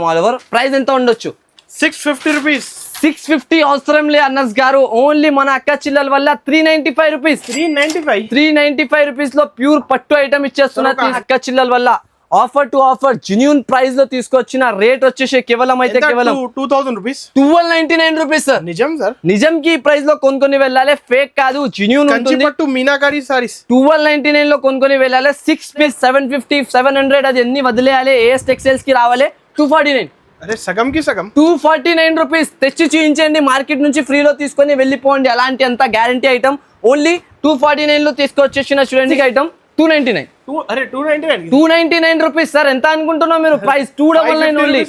All over. Price ఎంత ఉండొచ్చు? 650 rupees. 650 అవసరం లే అన్నస్ గారు, ఓన్లీ మన అక్క చిల్లల వల్ల 395 రూపీస్. 395 రూపీస్ లో ప్యూర్ పట్టు ఐటమ్ ఇచ్చేస్తున్నా అక్క చిల్లల వల్ల. Offer to offer genuine price లో తీసుకొచ్చిన రేట్ వచ్చేసి కేవలం 2000 రూపీస్, 1299 రూపీస్ సార్. నిజం సార్, నిజం కి ప్రైస్ లో కొనుక్కొని వెళ్ళాలి, ఫేక్ కాదు, జెన్యూన్ ఉంటుంది. పట్టు మీనాకారి సారీస్ 1299 లో కొనుక్కొని వెళ్ళాలి. 6 పీస్ 750 700 అది ఎన్ని వదిలేయాలి. ఏఎస్ టెక్స్టైల్స్ కి రావాలి 249. అరే సగం కి సగం 249 రూపీస్ తెచ్చి చూపించండి. మార్కెట్ నుంచి ఫ్రీలో తీసుకొని వెళ్ళిపోండి. అలాంటి అంత గ్యారంటీ ఐటమ్ ఓన్లీ 249 లో తీసుకొచ్చేసిన చూడండి ఐటమ్ 299. అరే 299 రూపీస్ సార్. ఎంత అనుకుంటున్నావు మీరు ప్రైస్? 299 ఓన్లీ.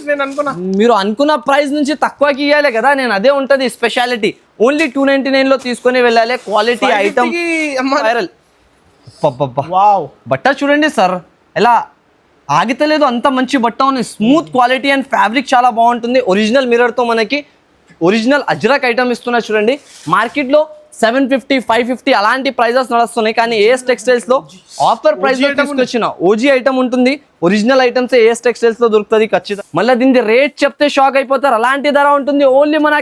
మీరు అనుకున్న ప్రైస్ నుంచి తక్కువకి ఇవ్వాలి కదా, నేను అదే ఉంటది స్పెషాలిటీ. ఓన్లీ 299 లో తీసుకొని వెళ్ళాలి. Quality item viral. బట్ట చూడండి సార్ ఎలా ఆగితలేదు, అంత మంచి బట్ట ఉంది. స్మూత్ క్వాలిటీ అండ్ ఫ్యాబ్రిక్ చాలా బాగుంటుంది. ఒరిజినల్ మిర్రర్ తో మనకి ఒరిజినల్ అజ్రక్ ఐటమ్ ఇస్తున్నా చూడండి. మార్కెట్ లో 750 550 అలాంటి ప్రైజెస్ నడుస్తున్నాయి, కానీ ఏఎస్ టెక్స్టైల్స్ లో ఆఫర్ ప్రైస్ లో తీసుకొచ్చిన ఓజీ ఐటమ్ ఉంటుంది. ఒరిజినల్ ఐటమ్స్ ఏఎస్ టెక్స్టైల్స్ లో దొరుకుతుంది ఖచ్చితంగా. మళ్ళీ దీని రేట్ చెప్తే షాక్ అయిపోతారు, అలాంటి ధర ఉంటుంది. ఓన్లీ మన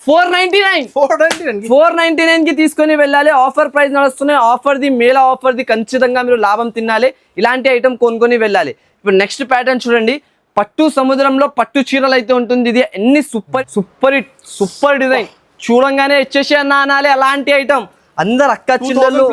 499 కి తీసుకొని వెళ్ళాలి. ఆఫర్ ప్రైస్ నడుస్తున్నాయి. Offer the Mela offer the ఖచ్చితంగా మీరు లాభం తినాలి. ఇలాంటి ఐటమ్ కొనుక్కొని వెళ్ళాలి. ఇప్పుడు నెక్స్ట్ ప్యాటర్న్ చూడండి. పట్టు సముద్రంలో పట్టు చీరలు అయితే ఉంటుంది. ఇది ఎన్ని సూపర్ డిజైన్ చూడంగానే వచ్చేసి అనాలి. అలాంటి ఐటమ్ అందరు అక్క చిల్లలు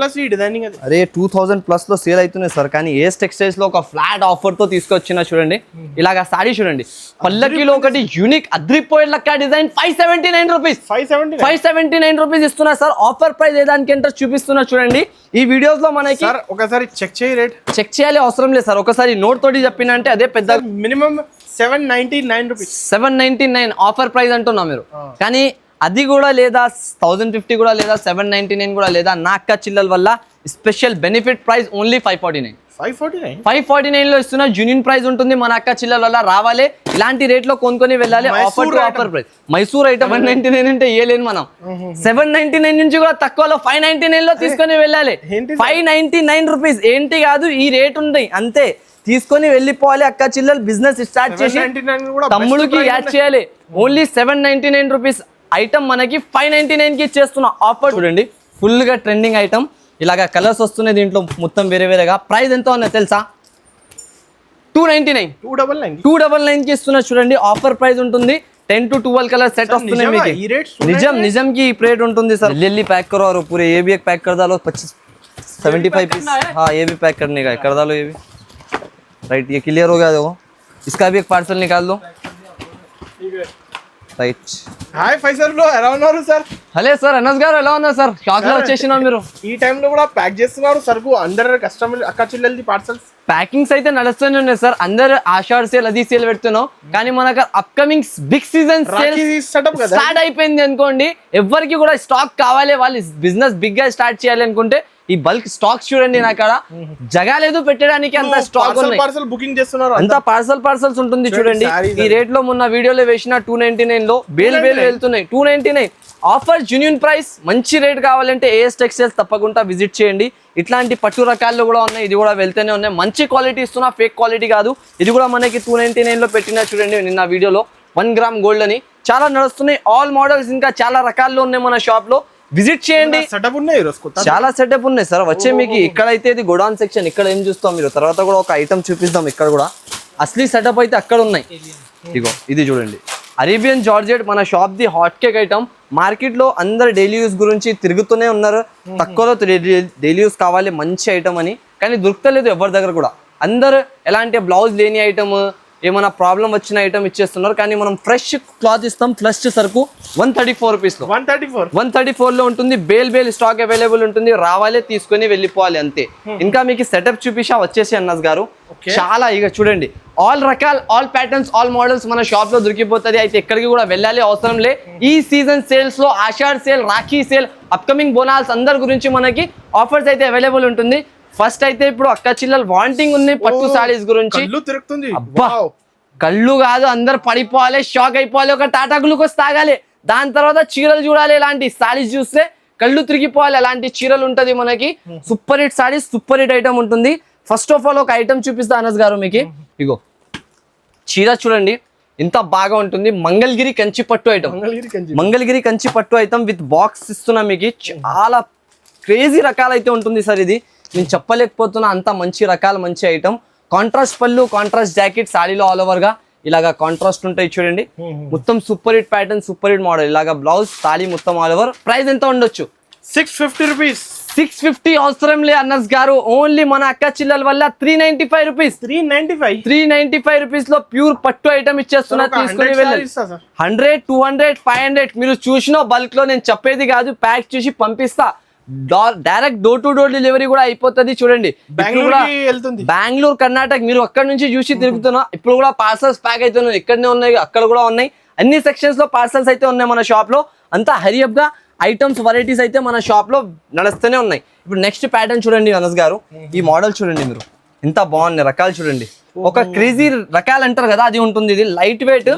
అరే 2000+ లో సేల్ అవుతున్నాయి సార్, కానీ ఏఎస్ టెక్స్టైల్స్ లో ఒక ఫ్లాట్ ఆఫర్ తో తీసుకొచ్చిన చూడండి. ఇలాగా సారీ చూడండి, పల్లకిలో ఒకటి యూనిక్ అద్రిపోయే లక్క డిజైన్ 579 రూపీస్. 579 రూపీస్ ఇస్తున్నా సార్. ఆఫర్ ప్రైస్ ఏదానికి ఇంట్రెస్ట్ చూపిస్తున్నా చూడండి. ఈ వీడియోస్ లో మనకి ఒకసారి చెక్ చేయి, రేట్ చెక్ చేయాలి అవసరం లేదు సార్. ఒకసారి నోట్ తోటి చెప్పిన అంటే అదే పెద్ద మినిమం 799 రూపీస్. 799 ఆఫర్ ప్రైస్ అంటున్నా మీరు, కానీ అది కూడా లేదా 1050 కూడా లేదా 799 కూడా లేదా. నా అక్క చిల్లల వల్ల స్పెషల్ బెనిఫిట్ ప్రైస్ ఓన్లీ 549 లో ఇస్తున్న జెన్యూన్ ప్రైస్ ఉంటుంది. మన అక్క చిల్లల వల్ల రావాలి. ఇలాంటి రేట్ లో కొనుక్కొని వెళ్ళాలి. Offer to offer price. Mysore item 199 అంటే ఏలేను మనం. 799 నుంచి కూడా తక్కువలో 599 లో తీసుకొని వెళ్ళాలి. 599 రూపీస్ ఏంటి కాదు, ఈ రేట్ ఉంది అంతే. తీసుకొని వెళ్ళిపోవాలి. అక్క చిల్లలు బిజినెస్ స్టార్ట్ చేసి తమ్ముడికి యాడ్ చేయాలి. ఓన్లీ 799 రూపీస్ ఐటమ్ మనకి 599 కి ఇచ్చేస్తున్నా. ఆఫర్ చూడండి, ఫుల్ గా ట్రెండింగ్ ఐటమ్. ఇలాగా కలర్స్ వస్తున్నాయి దీంట్లో మొత్తం వేరేగా. ప్రైస్ ఎంత ఉన్నది తెలుసా? 299 కి ఇస్తున్నా చూడండి. ఆఫర్ ప్రైస్ ఉంటుంది. 10 to 12 కలర్ సెట్ వస్తున్నాయి మీకు. निजम की రేట్ ఉంటుంది सर. जल्दी पैक करो और पूरे ये भी एक पैक कर डालो 75 पीस. हाँ ये भी पैक करने का है, कर डालो ये भी. राइट, ये क्लियर हो गया. देखो इसका भी एक पार्सल निकाल दो. రైట్. హాయ్ ఫైసల్ బ్రో, ఎలా ఉన్నారు సార్? హలో సార్, అనస్ గారు ఎలా ఉన్నారు సార్? షాక్ లో వచ్చేసినా మీరు. ఈ టైం లో కూడా ప్యాక్ చేస్తున్నారు సరుకు అందరు కస్టమర్ అక్క చిల్లలది పార్సల్స్. ప్యాకింగ్స్ అయితే నడుస్తూనే ఉన్నాయి సార్. అందరు ఆషాఢ సేల్ అది సేల్ పెడుతున్నాం, కానీ మనకు upcoming big season sale start అయిపోయింది అనుకోండి. ఎవరికి కూడా స్టాక్ కావాలి, వాళ్ళు బిజినెస్ బిగ్ గా స్టార్ట్ చేయాలి అనుకుంటే ఈ బల్క్ స్టాక్స్ చూడండి. నా కాడ జగా లేదు పెట్టడానికి, అంత స్టాక్ పార్సల్ బుకింగ్ చేస్తున్నారు. అంత పార్సల్స్ ఉంటుంది చూడండి. ఈ రేట్ లో మొన్న వీడియోలో వేసిన 299 లో బేల్ వెళ్తున్నాయి. 299 ఆఫర్, జెన్యూన్ ప్రైస్. మంచి రేట్ కావాలంటే ఏఎస్ టెక్స్టైల్స్ తప్పకుండా విజిట్ చేయండి. ఇట్లాంటి పట్టు రకాల్లో కూడా ఉన్నాయి, ఇది కూడా వెళ్తూనే ఉన్నాయి. మంచి క్వాలిటీ ఇస్తున్నా, ఫేక్ క్వాలిటీ కాదు. ఇది కూడా మనకి 299 లో పెట్టినా చూడండి. నిన్న వీడియోలో 1 గ్రామ్ గోల్డ్ అని చాలా నడుస్తున్నాయి. ఆల్ మోడల్స్ ఇంకా చాలా రకాల్లో ఉన్నాయి మన షాప్ లో. విజిట్ చేయండి. చాలా సెటప్ ఉన్నాయి సార్. వచ్చే మీకు ఇక్కడైతే ఇది గోడౌన్ సెక్షన్. ఇక్కడ ఏం చూస్తాం మీరు, తర్వాత కూడా ఒక ఐటమ్ చూపిస్తాం. ఇక్కడ కూడా అసలీ సెటప్ అయితే అక్కడ ఉన్నాయి. ఇగో ఇది చూడండి, అరేబియన్ జార్జెట్ మన shop the hot cake item. Market లో అందరు డైలీ యూస్ గురించి తిరుగుతూనే ఉన్నారు. తక్కువలో డైలీ యూస్ కావాలి మంచి ఐటమ్ అని, కానీ దొరుకుతలేదు ఎవరి దగ్గర కూడా. అందరు ఎలాంటి బ్లౌజ్ లేని ఐటమ్, ఏమైనా ప్రాబ్లం వచ్చిన ఐటమ్ ఇచ్చేస్తున్నారు, కానీ మనం ఫ్రెష్ క్లాత్ ఇస్తాం. ఫ్రెష్ సరుకు 134 రూపీస్ లో 134 లో ఉంటుంది. బేల్ స్టాక్ అవైలబుల్ ఉంటుంది. రావాలి, తీసుకొని వెళ్ళిపోవాలి అంతే. ఇంకా మీకు సెటప్ చూపించా వచ్చేసి అన్నస్ గారు. చాలా ఇక చూడండి, ఆల్ రకాల ఆల్ ప్యాటర్న్స్ ఆల్ మోడల్స్ మన షాప్ లో దొరికిపోతుంది. అయితే ఎక్కడికి కూడా వెళ్ళాలి అవసరం లే. ఈ సీజన్ సేల్స్ లో ఆషాఢ సేల్, రాఖీ సేల్, అప్కమింగ్ బోనాల్స్ అందరి గురించి మనకి ఆఫర్స్ అయితే అవైలబుల్ ఉంటుంది. ఫస్ట్ అయితే ఇప్పుడు అక్క చిల్లలు వాంటింగ్ ఉన్నాయి పట్టు సారీస్ గురించి. అబ్బా కళ్ళు కాదు, అందరు పడిపోవాలి, షాక్ అయిపోవాలి, ఒక టాటా గ్లూకోస్ తాగాలి. దాని తర్వాత చీరలు చూడాలి. ఇలాంటి సారీస్ చూస్తే కళ్ళు తిరిగిపోవాలి. అలాంటి చీరలు ఉంటది మనకి. Super hit saris, super hit item ఉంటుంది. ఫస్ట్ ఆఫ్ ఆల్ ఒక ఐటమ్ చూపిస్తా అనస్ గారు మీకు. ఇగో చీర చూడండి ఎంత బాగా ఉంటుంది. మంగళగిరి కంచి పట్టు ఐటమ్, మంగళగిరి కంచి పట్టు ఐటమ్ విత్ బాక్స్ ఇస్తున్నా మీకు. చాలా క్రేజీ రకాలు అయితే ఉంటుంది సార్, ఇది నేను చెప్పలేకపోతున్నా, అంత మంచి రకాల మంచి ఐటమ్. కాంట్రాస్ట్ పళ్ళు, కాంట్రాస్ట్ జాకెట్, సాడీలో ఆల్ ఓవర్ గా ఇలాగా కాంట్రాస్ట్ ఉంటాయి చూడండి. మొత్తం super hit pattern, super hit model. ఇలాగా బ్లౌజ్, సాడీ మొత్తం ఆల్ ఓవర్. ప్రైస్ ఎంత ఉండొచ్చు? 650 రూపీస్. 650 అవసరం లే అన్నస్ గారు, ఓన్లీ మన అక్క చిల్లల వల్ల 395 రూపీస్. 395 రూపీస్ లో ప్యూర్ పట్టు ఐటమ్ ఇచ్చేస్తున్నా, తీసుకుని వెళ్ళాలి. 100, 200, 500 మీరు చూసిన బల్క్ లో, నేను చెప్పేది కాదు, ప్యాక్ చూసి పంపిస్తా. Direct door to door delivery కూడా అయిపోతుంది చూడండి. బెంగళూరు, కర్ణాటక, మీరు అక్కడ నుంచి చూసి తిరుగుతున్నా. ఇప్పుడు కూడా పార్సల్స్ ప్యాక్ అవుతున్నాయి, ఇక్కడనే ఉన్నాయి, అక్కడ కూడా ఉన్నాయి. అన్ని సెక్షన్స్ లో పార్సల్స్ అయితే ఉన్నాయి మన షాప్ లో. అంతా హరియప్ గా ఐటమ్స్, వెరైటీస్ అయితే మన షాప్ లో నడుస్తూనే ఉన్నాయి. ఇప్పుడు నెక్స్ట్ ప్యాటర్న్ చూడండి అనస్ గారు, ఈ మోడల్ చూడండి మీరు, ఎంత బాగున్నాయి రకాలు చూడండి. ఒక క్రేజీ రకాలు అంటారు కదా, అది ఉంటుంది. ఇది లైట్ వెయిట్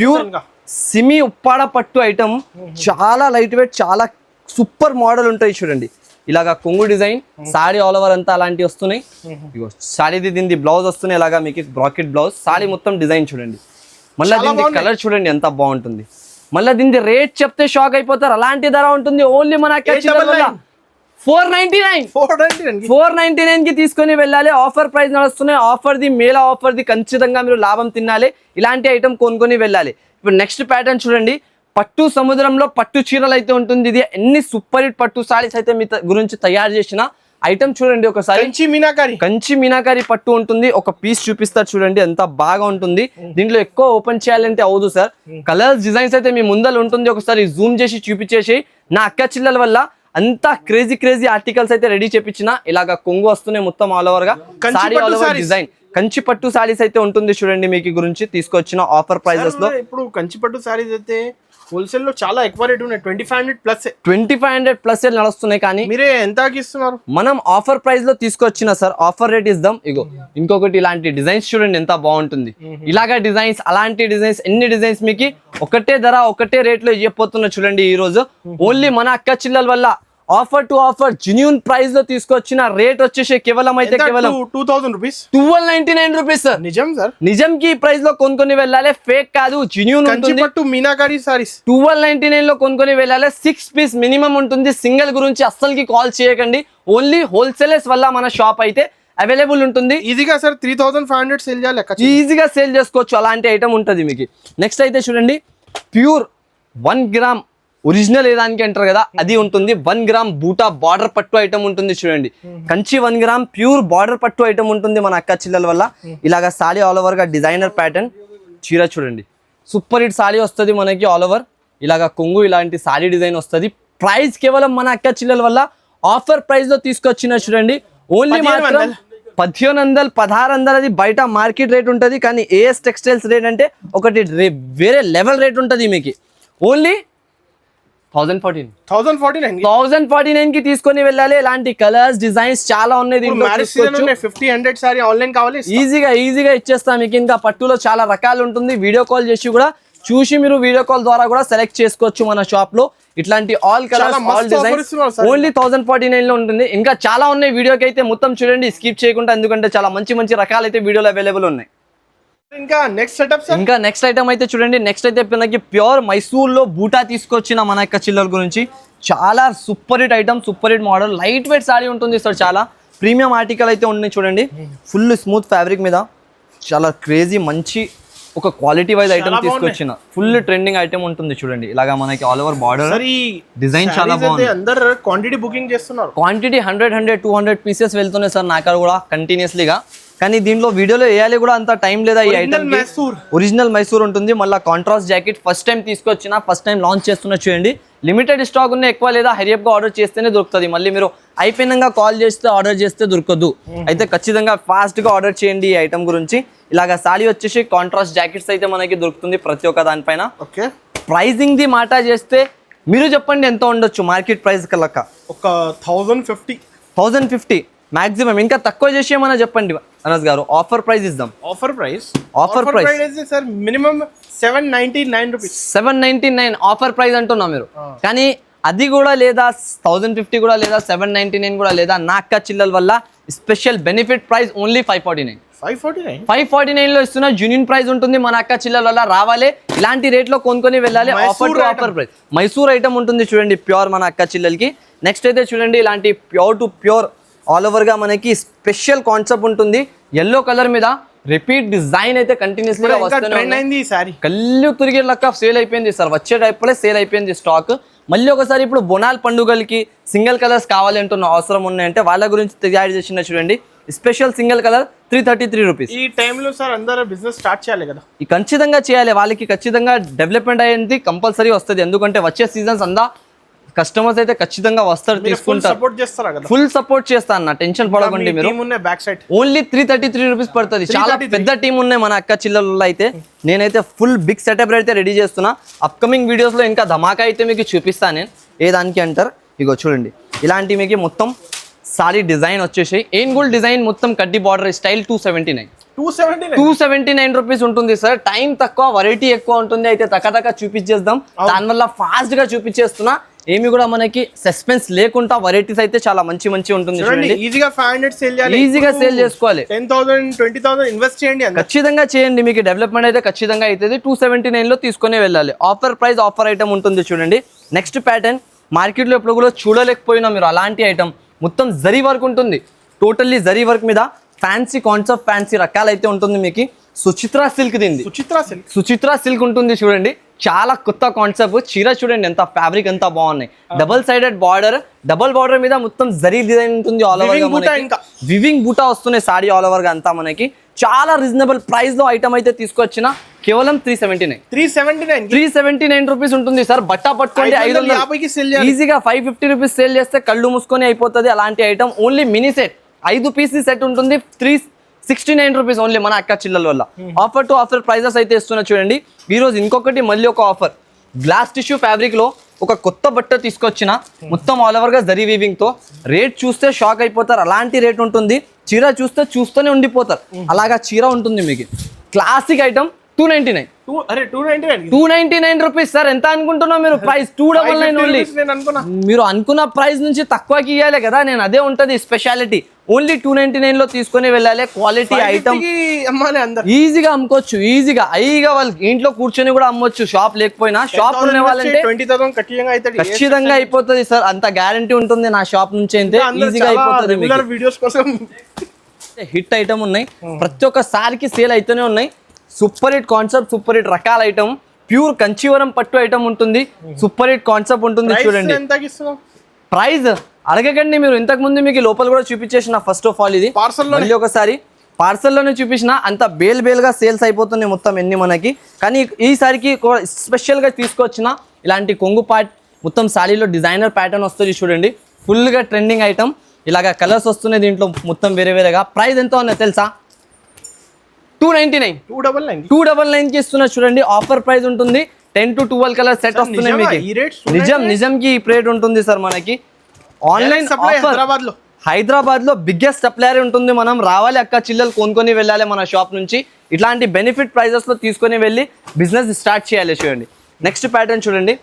ప్యూర్ సిమి ఉప్పాడ పట్టు ఐటమ్, చాలా లైట్ వెయిట్, చాలా సూపర్ మోడల్ ఉంటాయి చూడండి. ఇలాగా కొంగు డిజైన్, సాడీ ఆల్ ఓవర్ అంతా అలాంటివి వస్తున్నాయి. ఇగో సాడీది దీని బ్లౌజ్ వస్తున్నాయి, ఇలాగా మీకు బ్రాకెట్ బ్లౌజ్, సాడీ మొత్తం డిజైన్ చూడండి. మళ్ళీ దీని కలర్ చూడండి ఎంత బాగుంటుంది. మళ్ళీ దీని రేట్ చెప్తే షాక్ అయిపోతారు, అలాంటి ధర ఉంటుంది. ఓన్లీ మన 499 కి తీసుకొని వెళ్ళాలి. ఆఫర్ ప్రైస్ నడుస్తున్నాయి. Offer the, Mela offer the, ఖచ్చితంగా మీరు లాభం తినాలి. ఇలాంటి ఐటమ్ కొనుక్కొని వెళ్ళాలి. ఇప్పుడు నెక్స్ట్ ప్యాటర్న్ చూడండి, పట్టు సముద్రంలో పట్టు చీరలు అయితే ఉంటుంది. ఇది ఎన్ని సూపర్ హిట్ పట్టు సారీస్ అయితే మీ గురించి తయారు చేసిన ఐటమ్ చూడండి. ఒకసారి కంచి మీనాకారి పట్టు ఉంటుంది. ఒక పీస్ చూపిస్తారు చూడండి, ఎంత బాగా ఉంటుంది. దీంట్లో ఎక్కువ ఓపెన్ చేయాలంటే అవదు సార్. కలర్స్, డిజైన్స్ అయితే మీ ముందర ఉంటుంది. ఒకసారి జూమ్ చేసి చూపించేసి, నా అక్క చిల్లల వల్ల అంతా క్రేజీ క్రేజీ ఆర్టికల్స్ అయితే రెడీ చేపించిన. ఇలాగా కొంగు వస్తున్నాయి మొత్తం ఆల్ ఓవర్ గా, sorry all over design. Kanchi పట్టు సారీస్ అయితే ఉంటుంది చూడండి, మీకు గురించి తీసుకొచ్చిన ఆఫర్ ప్రైజెస్ లో. ఇప్పుడు కంచి పట్టు సారీస్ అయితే హోల్సేల్ లో చాలా ఎక్కువ రేట్ ఉన్నాయి, 2500 ప్లస్ నడుస్తున్నాయి. కానీ మీరే ఎంత ఇస్తున్నారు? మనం ఆఫర్ ప్రైస్ లో తీసుకొచ్చిన సార్, ఆఫర్ రేట్ ఇద్దాం. ఇగో ఇంకొకటి, ఇలాంటి డిజైన్స్ చూడండి ఎంత బాగుంటుంది. ఇలాగా డిజైన్స్, అలాంటి డిజైన్స్, ఎన్ని డిజైన్స్ మీకు ఒకటే ధర, ఒకటే రేట్ లో ఇవ్వబోతున్నా చూడండి. ఈ రోజు ఓన్లీ మన అక్క చిల్లల వల్ల offer to offer genuine price లో తీసుకొచ్చిన రేట్ వచ్చేసి కేవలం 2000 రూపీస్, 1299 రూపీస్ సార్. నిజం సార్, నిజం కి ప్రైస్ లో కొనుక్కొని వెళ్ళాలి, ఫేక్ కాదు, జెన్యూన్ ఉంటుంది. పట్టు మీనాకారి సారీస్ 1299 లో కొనుక్కొని వెళ్ళాలి. 6 పీస్ మినిమం ఉంటుంది. సింగిల్ గురించి అస్సలకి కాల్ చేయకండి. ఓన్లీ హోల్సేలర్స్ వల్ల మన షాప్ అయితే అవైలబుల్ ఉంటుంది. ఈజీగా సార్ 3500 సేల్ చేయాలి, ఈజీగా సేల్ చేసుకోవచ్చు. అలాంటి ఐటమ్ ఉంటుంది మీకు. నెక్స్ట్ అయితే చూడండి, ప్యూర్ 1 గ్రామ్ ఒరిజినల్ ఏదానికి అంటారు కదా, అది ఉంటుంది. 1 గ్రామ్ బూటా బార్డర్ పట్టు ఐటమ్ ఉంటుంది చూడండి. కంచి 1 గ్రామ్ ప్యూర్ బార్డర్ పట్టు ఐటమ్ ఉంటుంది మన అక్క చిల్లల వల్ల. ఇలాగా సాడీ ఆల్ ఓవర్ గా డిజైనర్ ప్యాటర్న్ చీర చూడండి, సూపర్ హిట్ సాడీ వస్తుంది మనకి ఆల్ ఓవర్. ఇలాగా కొంగు, ఇలాంటి సాడీ డిజైన్ వస్తుంది. ప్రైస్ కేవలం మన అక్క చిల్లల వల్ల ఆఫర్ ప్రైస్ లో తీసుకొచ్చిన చూడండి. ఓన్లీ మాత్రం 1500, 1600 అది బయట మార్కెట్ రేట్ ఉంటుంది. కానీ ఏఎస్ టెక్స్టైల్స్ రేట్ అంటే ఒకటి వేరే లెవెల్ రేట్ ఉంటుంది మీకు. ఓన్లీ 1049 కి తీసుకొని వెళ్ళాలి. ఇలాంటి కలర్స్, డిజైన్స్ చాలా ఉన్నాయి దీంట్లో. 50-100 సారీ ఆన్లైన్ కావాలి, ఈజీగా ఇచ్చేస్తాం మీకు. ఇంకా పట్టులో చాలా రకాలు ఉంటుంది. వీడియో కాల్ చేసి కూడా చూసి మీరు వీడియో కాల్ ద్వారా కూడా సెలెక్ట్ చేసుకోవచ్చు మన షాప్ లో. ఇట్లాంటి all colours, all designs only 1049 లో ఉంటుంది. ఇంకా చాలా ఉన్నాయి. వీడియోకి అయితే మొత్తం చూడండి, స్కిప్ చేయకుండా, ఎందుకంటే చాలా మంచి మంచి రకాలు అయితే వీడియోలో అవైలబుల్ ఉన్నాయి. ఇంకా నెక్స్ట్ ఐటమ్ అయితే చూడండి. నెక్స్ట్ అయితే మనకి ప్యూర్ మైసూర్ లో బూటా తీసుకొచ్చిన మన యొక్క చిల్లల గురించి చాలా super hit item, super hit model, light weight sorry ఉంటుంది సార్. చాలా ప్రీమియం ఆర్టికల్ అయితే ఉన్నాయి చూడండి. ఫుల్ స్మూత్ ఫ్యాబ్రిక్ మీద చాలా క్రేజీ మంచి ఒక క్వాలిటీ వైజ్ ఐటమ్ తీసుకొచ్చిన ఫుల్ ట్రెండింగ్ ఐటమ్ ఉంటుంది చూడండి. ఇలాగా మనకి ఆల్ ఓవర్ బార్డర్ డిజైన్ చాలా బాగుంది. అందరూ క్వాంటిటీ బుకింగ్ చేస్తున్నారు. క్వాంటిటీ 100, 200 పీసెస్ వెళ్తున్నాయి సార్ నా కాడ కూడా కంటిన్యూస్లీగా. కానీ దీంట్లో వీడియోలో వేయాలి కూడా అంత టైం లేదా. ఈ ఐటమ్ ఒరిజినల్ మైసూర్ ఉంటుంది. మళ్ళీ కాంట్రాస్ట్ జాకెట్ ఫస్ట్ టైం తీసుకొచ్చిన, ఫస్ట్ టైం లాంచ్ చేస్తున్నా చూడండి. లిమిటెడ్ స్టాక్ ఉన్న, ఎక్కువ లేదా హరియప్గా ఆర్డర్ చేస్తేనే దొరుకుతుంది. మళ్ళీ మీరు అయిపోయినాక కాల్ చేస్తే ఆర్డర్ చేస్తే దొరకదు. అయితే ఖచ్చితంగా ఫాస్ట్గా ఆర్డర్ చేయండి ఈ ఐటమ్ గురించి. ఇలాగా సారీ వచ్చేసి కాంట్రాస్ట్ జాకెట్స్ అయితే మనకి దొరుకుతుంది ప్రతి ఒక్క దానిపైన. ఓకే, ప్రైజింగ్ ది మాట చేస్తే మీరు చెప్పండి ఎంత ఉండొచ్చు మార్కెట్ ప్రైస్ కలక? ఒక 1050 మాక్సిమం. ఇంకా తక్కువ చేసి ఏమన్నా చెప్పండి అనస్ గారు. ఆఫర్ ప్రైస్ ఇద్దాం. Offer price sir minimum 799 rupees. 799 offer price అంటున్నా మీరు. కానీ అది కూడా లేదా, 1050 కూడా లేదా, 799 కూడా లేదా. నా అక్క చిల్లల వల్ల స్పెషల్ బెనిఫిట్ ప్రైస్ ఓన్లీ 549. 549. 549 లో ఇస్తున్న జెన్యూన్ ప్రైస్ ఉంటుంది. మన అక్క చిల్లల వల్ల రావాలి, ఇలాంటి రేట్ లో కొనుక్కొని వెళ్ళాలి. Offer to offer price Mysore item ఉంటుంది చూడండి, ప్యూర్ మన అక్క చిల్లలకి. నెక్స్ట్ అయితే చూడండి ఇలాంటి pure to pure all over గా మనకి స్పెషల్ కాన్సెప్ట్ ఉంటుంది. ఎల్లో కలర్ మీద రిపీట్ డిజైన్ అయితే కంటిన్యూస్లీ కళ్ళు తిరిగే లెక్క సేల్ అయిపోయింది సార్. వచ్చే టైప్లే సేల్ అయిపోయింది స్టాక్. మళ్ళీ ఒకసారి ఇప్పుడు బొనాల్ పండుగలకి సింగిల్ కలర్స్ కావాలి అంటున్న అవసరం ఉన్నాయంటే వాళ్ళ గురించి తయారు చేసిన చూడండి స్పెషల్ సింగిల్ కలర్ 333 రూపీస్. ఈ టైంలో సార్ అందరూ బిజినెస్ స్టార్ట్ చేయాలి కదా, ఈ ఖచ్చితంగా చేయాలి. వాళ్ళకి ఖచ్చితంగా డెవలప్మెంట్ అయ్యేది కంపల్సరీ వస్తుంది. ఎందుకంటే వచ్చే సీజన్స్ అంతా కస్టమర్స్ అయితే ఖచ్చితంగా వస్తారు, తీసుకుంటారు. సపోర్ట్ చేస్తారా కదా? ఫుల్ సపోర్ట్ చేస్తా అన్న, టెన్షన్ పడకండి మీరు. బ్యాక్ సైడ్ ఓన్లీ 333 రూపీస్ పడుతుంది. చాలా పెద్ద టీం ఉన్నాయి మన అక్క చిల్లలలో అయితే. నేనైతే ఫుల్ బిగ్ సెటప్ అయితే రెడీ చేస్తున్నా. అప్కమింగ్ వీడియోస్ లో ఇంకా ధమాకా అయితే మీకు చూపిస్తాను నేను. ఏ దానికి అంటారు, ఇగో చూడండి ఇలాంటి మీకు మొత్తం సారీ డిజైన్ వచ్చేసి ఏన్ గోల్డ్ డిజైన్ మొత్తం కడ్డీ బార్డర్ స్టైల్ 279 రూపీస్ ఉంటుంది సార్. టైం తక్కువ, వెరైటీ ఎక్కువ ఉంటుంది. అయితే తక్క చూపించేద్దాం, దానివల్ల ఫాస్ట్ గా చూపించేస్తున్నా. ఏమి కూడా మనకి సస్పెన్స్ లేకుండా వెరైటీస్ అయితే చాలా మంచి ఉంటుంది. ఈజీగా 500 సేల్ చేయాలి, ఈజీగా సేల్ చేసుకోవాలి. 10,000 20,000 ఇన్వెస్ట్ చేయండి, ఖచ్చితంగా చేయండి. మీకు డెవలప్మెంట్ అయితే ఖచ్చితంగా అవుతుంది. 279 లో తీసుకునే వెళ్ళాలి. ఆఫర్ ప్రైస్ ఆఫర్ ఐటమ్ ఉంటుంది చూడండి. నెక్స్ట్ ప్యాటర్న్ మార్కెట్ లో ఎప్పుడు కూడా చూడలేకపోయినా మీరు అలాంటి ఐటమ్ మొత్తం జరీ వర్క్ ఉంటుంది. టోటల్లీ జరీ వర్క్ మీద ఫ్యాన్సీ కాన్సెప్ట్, ఫ్యాన్సీ రకాలు అయితే ఉంటుంది. మీకు సుచిత్రా సిల్క్ దింది, సుచిత్రా సిల్క్ ఉంటుంది చూడండి. చాలా కొత్త కాన్సెప్ట్. చీర చూడండి ఎంత ఫ్యాబ్రిక్ ఎంత బాగున్నాయి. Double sided border, double border మీద మొత్తం జరీ డిజైన్ ఉంటుంది. ఆల్ ఓవర్ గా వివింగ్ బూటా వస్తున్నాయి సారీ ఆల్ ఓవర్ గా అంతా మనకి. చాలా రీజనబుల్ ప్రైస్ లో ఐటమ్ అయితే తీసుకొచ్చిన కేవలం 379 రూపీస్ ఉంటుంది సార్. బట్టా పట్టుకోండి 500 ఈజీగా 550 రూపీస్ సేల్ చేస్తే కళ్ళు మూసుకొని అయిపోతుంది. అలాంటి item only mini set 5 PC set ఉంటుంది. 369 రూపీస్ ఓన్లీ మన అక్క చిల్లల వల్ల. ఆఫర్ టు ఆఫర్ ప్రైజెస్ అయితే ఇస్తున్నా చూడండి. ఈ రోజు ఇంకొకటి మళ్ళీ ఒక ఆఫర్, గ్లాస్ టిష్యూ ఫ్యాబ్రిక్ లో ఒక కొత్త బట్ట తీసుకొచ్చిన మొత్తం ఆల్ ఓవర్ గా జరీ వీవింగ్ తో. రేట్ చూస్తే షాక్ అయిపోతారు, అలాంటి రేట్ ఉంటుంది. చీర చూస్తూనే ఉండిపోతారు, అలాగా చీర ఉంటుంది మీకు. Classic item 299 rupees sir. ఎంత అనుకుంటున్నావు మీరు ప్రైస్? 299 ఓన్లీ. మీరు అనుకున్న ప్రైస్ నుంచి తక్కువకి ఇవ్వాలి కదా, నేను అదే ఉంటది స్పెషాలిటీ. ఓన్లీ 299 లో తీసుకొని వెళ్ళాలి. క్వాలిటీ ఐటమ్ ఈజీగా అమ్ముకోవచ్చు, ఈజీగా హైగా వాళ్ళకి ఇంట్లో కూర్చొని కూడా అమ్మొచ్చు. షాప్ లేకపోయినా షాప్ ఉన్న వాళ్ళంటే ఖచ్చితంగా అయిపోతుంది సార్. అంత గ్యారంటీ ఉంటుంది నా షాప్ నుంచి అయితే. ఈజీగా అయిపోతుంది. హిట్ ఐటమ్ ఉన్నాయి, ప్రతి ఒక్కసారికి సేల్ అయితేనే ఉన్నాయి. Super hit concept, super hit రకాల ఐటమ్, ప్యూర్ కంచీవరం పట్టు ఐటమ్ ఉంటుంది. సూపర్ హిట్ కాన్సెప్ట్ ఉంటుంది చూడండి. ప్రైస్ అడగకండి మీరు, ఇంతకు ముందు మీకు లోపల కూడా చూపించేసిన. ఫస్ట్ ఆఫ్ ఆల్ ఇది మళ్ళీ ఒకసారి పార్సల్లోనే చూపించిన. అంత బేల్గా సేల్స్ అయిపోతుంది మొత్తం ఎన్ని మనకి. కానీ ఈసారికి స్పెషల్గా తీసుకొచ్చిన ఇలాంటి కొంగు పార్ట్ మొత్తం సారీలో డిజైనర్ ప్యాటర్న్ వస్తుంది చూడండి. ఫుల్గా ట్రెండింగ్ ఐటమ్. ఇలాగా కలర్స్ వస్తున్నాయి దీంట్లో మొత్తం వేరేగా. ప్రైస్ ఎంత ఉన్నది తెలుసా? 299 కి ఇస్తున్నా చూడండి. ఆఫర్ ప్రైస్ ఉంటుంది. 10 to 12 కలర్ సెట్ వస్తున్నాయి మీకు. నిజంకి ఈ రేట్ ఉంటుంది సార్ మనకి. ఆన్లైన్ హైదరాబాద్ లో బిగ్గెస్ట్ సప్లయర్ ఉంటుంది. మనం రావాలి అక్క చిల్లలు కొనుక్కొని వెళ్ళాలి మన షాప్ నుంచి. ఇట్లాంటి బెనిఫిట్ ప్రైజెస్ లో తీసుకొని వెళ్ళి బిజినెస్ స్టార్ట్ చేయాలి చూడండి. నెక్స్ట్ ప్యాటర్న్ చూడండి,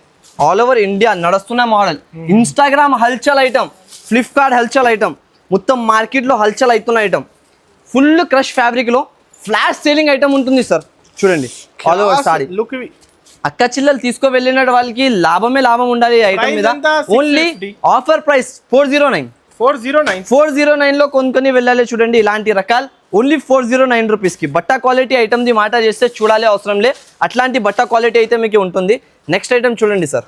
ఆల్ ఓవర్ ఇండియా నడుస్తున్న మోడల్. ఇన్స్టాగ్రామ్ హల్చల్ ఐటమ్, ఫ్లిప్కార్ట్ హల్చల్ ఐటమ్, మొత్తం మార్కెట్ లో హల్చల్ అవుతున్న ఐటమ్. ఫుల్ క్రష్ ఫ్యాబ్రిక్ లో ఫ్లాష్ సేలింగ్ ఐటమ్ ఉంటుంది సార్ చూడండి. ఆల్ ఓవర్ సారీ అక్క చిల్లలు తీసుకో వెళ్ళిన వాళ్ళకి లాభం ఉండాలి ఈ ఐటమ్ మీద. ఓన్లీ ఆఫర్ ప్రైస్ 409 లో కొనుక్కొని వెళ్ళాలి చూడండి. ఇలాంటి రకాలు ఓన్లీ 409 రూపీస్ కి. బట్ట క్వాలిటీ ఐటమ్ ది మాట చేస్తే చూడాలి అవసరం లే, అట్లాంటి బట్ట క్వాలిటీ అయితే మీకు ఉంటుంది. నెక్స్ట్ ఐటమ్ చూడండి సార్,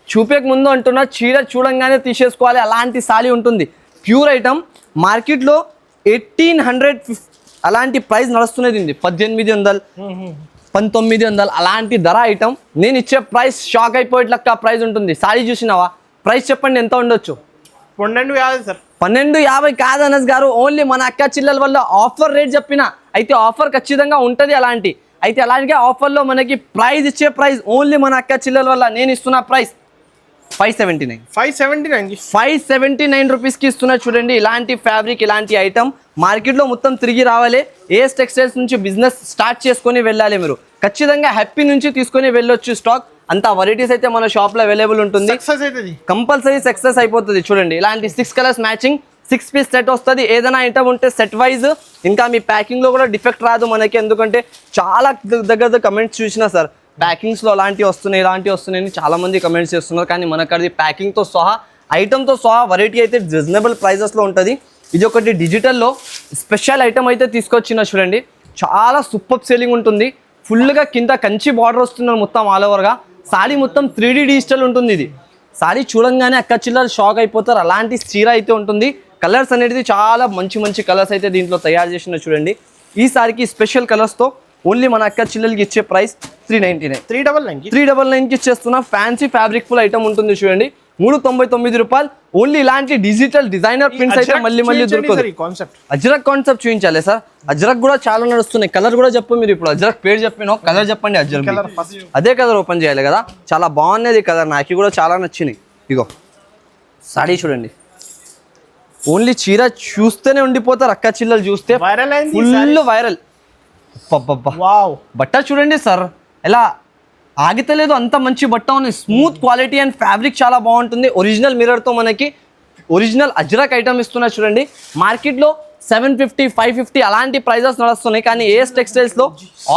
చూపేక ముందు అంటున్నా చీర చూడంగానే తీసేసుకోవాలి అలాంటి సారీ ఉంటుంది. ప్యూర్ ఐటమ్ మార్కెట్లో 1800 అలాంటి ప్రైస్ నడుస్తున్నది. 1800 1900 అలాంటి ధర ఐటమ్. నేను ఇచ్చే ప్రైస్ షాక్ అయిపోయేట్లక్క ప్రైస్ ఉంటుంది. సారీ చూసినావా? ప్రైస్ చెప్పండి ఎంత ఉండొచ్చు? 1250 సార్. 1250 కాదు అనస్ గారు, ఓన్లీ మన అక్క చిల్లల వల్ల ఆఫర్ రేట్ చెప్పిన. అయితే ఆఫర్ ఖచ్చితంగా ఉంటుంది అలాంటి. అయితే అలాగే ఆఫర్లో మనకి ప్రైస్ ఇచ్చే ప్రైస్ ఓన్లీ మన అక్క చిల్లల వల్ల నేను ఇస్తున్న ప్రైస్ 579 రూపీస్కి ఇస్తున్నా చూడండి. ఇలాంటి ఫ్యాబ్రిక్, ఇలాంటి ఐటమ్ మార్కెట్లో మొత్తం తిరిగి రావాలి. ఏఎస్ టెక్స్టైల్స్ నుంచి బిజినెస్ స్టార్ట్ చేసుకొని వెళ్ళాలి మీరు. ఖచ్చితంగా హ్యాపీ నుంచి తీసుకొని వెళ్ళొచ్చు స్టాక్. అంత వెరైటీస్ అయితే మన షాప్లో అవైలబుల్ ఉంటుంది. కంపల్సరీ సక్సెస్ అయిపోతుంది చూడండి. ఇలాంటి 6 కలర్స్ మ్యాచింగ్ 6 పీస్ సెట్ వస్తుంది. ఏదైనా ఐటమ్ ఉంటే సెట్ వైజ్, ఇంకా మీ ప్యాకింగ్లో కూడా డిఫెక్ట్ రాదు మనకి. ఎందుకంటే చాలా దగ్గర కమెంట్స్ చూసినా సార్, ప్యాకింగ్స్లో అలాంటివి వస్తున్నాయి ఇలాంటివి వస్తున్నాయని చాలామంది కమెంట్స్ చేస్తున్నారు. కానీ మనకు అది ప్యాకింగ్తో సహా ఐటమ్తో సహా వెరైటీ అయితే రీజనబుల్ ప్రైజెస్లో ఉంటుంది. ఇది ఒకటి డిజిటల్లో స్పెషల్ ఐటమ్ అయితే తీసుకొచ్చిన చూడండి, చాలా సూపర్ సేలింగ్ ఉంటుంది. ఫుల్గా కింద కంచి బార్డర్ వస్తున్నారు మొత్తం ఆల్ ఓవర్గా. సారీ మొత్తం 3D డిజిటల్ ఉంటుంది. ఇది సారీ చూడంగానే అక్క చిల్లర షాక్ అయిపోతారు, అలాంటి చీర అయితే ఉంటుంది. కలర్స్ అనేది చాలా మంచి కలర్స్ అయితే దీంట్లో తయారు చేసిన చూడండి. ఈ సారీకి స్పెషల్ కలర్స్తో ఓన్లీ మన అక్క చిల్లలకి ఇచ్చే ప్రైస్ 399. 399కి ఇచ్చేస్తున్నా. ఫ్యాన్సీ ఫ్యాబ్రిక్ ఫుల్ ఐటమ్ ఉంటుంది చూడండి, 399 రూపాయలు ఓన్లీ. ఇలాంటి డిజిటల్ డిజైనర్ ప్రింట్స్ అయితే మళ్ళీ దొరకదు. అజ్రక్ కాన్సెప్ట్ చూపించాలి సార్. అజ్రక్ కూడా చాలా నడుస్తున్నాయి. కలర్ కూడా చెప్పు మీరు, ఇప్పుడు అజ్రక్ పేరు చెప్పిన కలర్ చెప్పండి. అజ్రక్ అదే కలర్ ఓపెన్ చేయాలి కదా, చాలా బాగున్నది కలర్, నాకు కూడా చాలా నచ్చినాయి. ఇగో సారీ చూడండి, ఓన్లీ చీర చూస్తేనే ఉండిపోతారు అక్క చిల్లలు చూస్తే, ఫుల్ వైరల్. బట్ట చూడండి సార్ ఎలా ఆగితలేదు, అంత మంచి బట్ట ఉంది. స్మూత్ క్వాలిటీ అండ్ ఫ్యాబ్రిక్ చాలా బాగుంటుంది. ఒరిజినల్ మిర్రర్తో మనకి ఒరిజినల్ అజ్రక్ ఐటమ్ ఇస్తున్నారు చూడండి. మార్కెట్లో 750, 550 అలాంటి ప్రైజెస్ నడుస్తున్నాయి. కానీ ఏఎస్ టెక్స్టైల్స్లో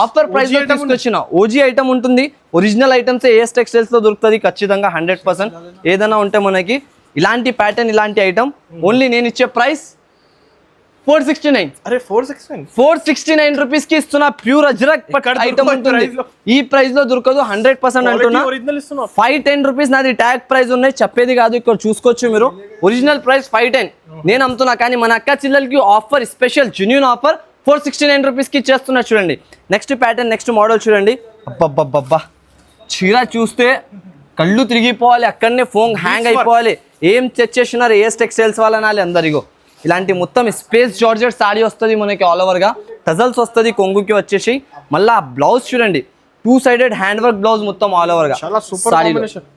ఆఫర్ ప్రైస్లో తీసుకొచ్చిన ఓజీ ఐటమ్ ఉంటుంది. ఒరిజినల్ ఐటమ్స్ ఏఎస్ టెక్స్టైల్స్లో దొరుకుతుంది ఖచ్చితంగా 100%. ఏదైనా ఉంటే మనకి ఇలాంటి ప్యాటర్న్ ఇలాంటి ఐటమ్ ఓన్లీ నేను ఇచ్చే ప్రైస్ 469. అరే 469 రూపీస్ కి ఇస్తున్నా. ప్యూర్ అజ్రక్ ఐటమ్ ఉంటుంది. ఈ ప్రైస్ లో దొరకదు 100% అంటున్నా. 510 రూపీస్ నాది ట్యాగ్ ప్రైస్ ఉన్నాయి, చెప్పేది కాదు, ఇక్కడ చూసుకోవచ్చు మీరు. ఒరిజినల్ ప్రైస్ 510 నేను అమ్ముతున్నా. కానీ మన అక్క చిల్లలకి offer, special genuine offer 469 rupees కి ఇచ్చేస్తున్నా చూడండి. నెక్స్ట్ ప్యాటర్న్, నెక్స్ట్ మోడల్ చూడండి. అబ్బబ్బబ్బబ్బా, చీర చూస్తే కళ్ళు తిరిగిపోవాలి, అక్కడనే ఫోన్ హ్యాంగ్ అయిపోవాలి. ఏం తెచ్చేసినారు ఏఎస్ టెక్స్టైల్స్ వాళ్ళనాలి అందరిగో. ఇలాంటి మొత్తం స్పేస్ జార్జెట్ సారీ వస్తుంది మనకి ఆల్ ఓవర్గా. టజల్స్ వస్తుంది కొంగుకి వచ్చేసి. మళ్ళీ బ్లౌజ్ చూడండి, 2 సైడెడ్ హ్యాండ్ వర్క్ బ్లౌజ్ మొత్తం ఆల్ ఓవర్గా.